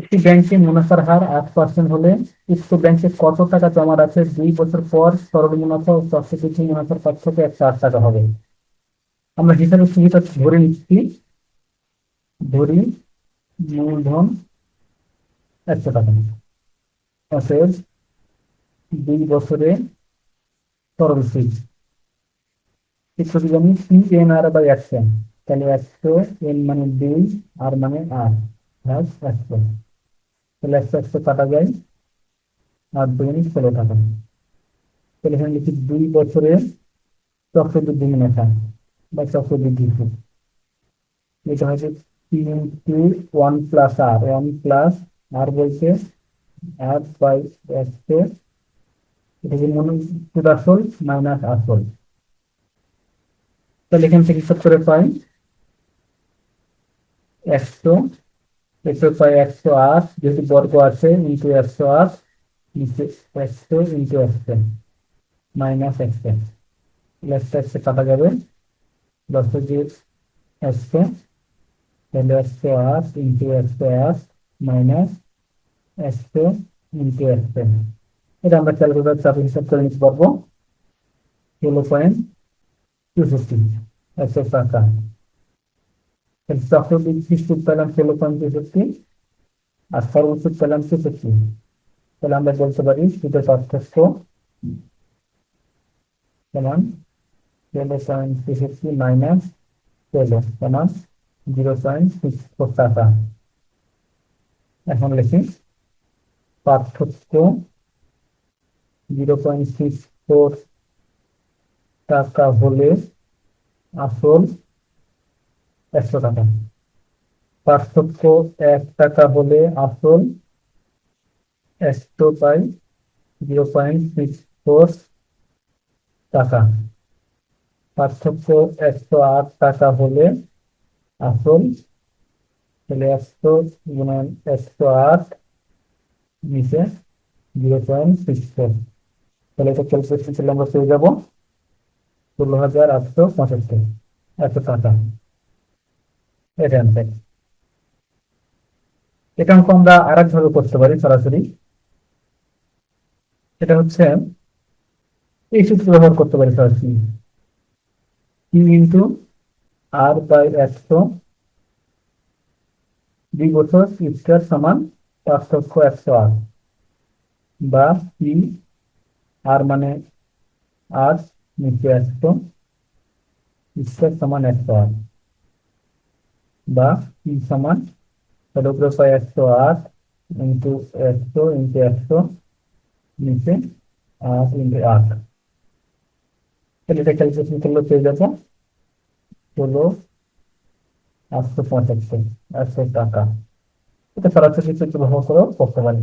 একটি ব্যাংকে মুনাফার হার 8% হলে উক্ত ব্যাংকে কত টাকা জমা রাখলে 2 বছর পর সরল মুনাফা ও চক্রবৃদ্ধি মুনাফার পার্থক্য 108 টাকা হবে? আমরা হিসাবের সুবিধা ধরে নিচ্ছি, ধরি মূলধন 100 টাকা, অতএব 2 বছরে সরল সুদ যদি জানি PNR/100, তাহলে 100, N মানে 2, R মানে 8, ভাগ 100, তাহলে 100 কাটা যায়, 8 × 2 = 16 টাকা। তাহলে এখানে লিখি 2 বছরে চক্রবৃদ্ধি মুনাফা বা চক্রবৃদ্ধি সুদ, এটা হচ্ছে 3 × 1 + R, 1 + R বলতে 8/100, এটা কি সুদ আসল মাইনাস আসল। তাহলে এখান থেকে হিসাব করে পাই 100, এরপর পাই 108, যেহেতু বর্গ আছে, ইন্টু 108, নিচে 100 × 100 মাইনাস 100, প্লাস 100 কাটা যাবে, 10 × 100, তাহলে 108 × 108 মাইনাস 100 × 100, এটা আমরা ক্যালকুলেটর চাপে হিসাব করে নিতে পারবো। 16.250, 100 টাকা। চক্রবৃদ্ধি সুদ পেলাম 16.250, আর সরল সুদ পেলাম 250। তাহলে আমরা বলতে পারি সুদের পার্থক্য সমান 16.250 মাইনাস 16 সমান 0.64 টাকা। এখন লিখি পার্থক্য 0.64 টাকা হলে আসল 100 টাকা, পার্থক্য 1 টাকা হলে আসল 100/0.64 টাকা, পার্থক্য 108 টাকা হলে আসল, তাহলে 100 × 108 নিচে 0.64, তাহলে এটা ক্যালকুলেশন করলে আমরা পেয়ে যাবো 16,875, 100 টাকা। এটা অ্যান্সার। এটা অঙ্ক আমরা আর এক ভাবে করতে পারি সরাসরি, সেটা হচ্ছে এই সূত্র ব্যবহার করতে পারি সরাসরি, Q × R/100, 2 বছর স্কয়ার সমান পার্থক্য 108, বা পি আর মানে 8 নিচে 100 স্কয়ার সমান 108, বা পি সমান 108 ইন্টু 100 ইন্টু 100 নিচে 8 ইন্টু 8, তাহলে এটা ক্যালকুলেশন করলে পেয়ে যাবো 16,875, 100 টাকা। এটা সরাসরি সূত্র ব্যবহার করেও করতে পারি।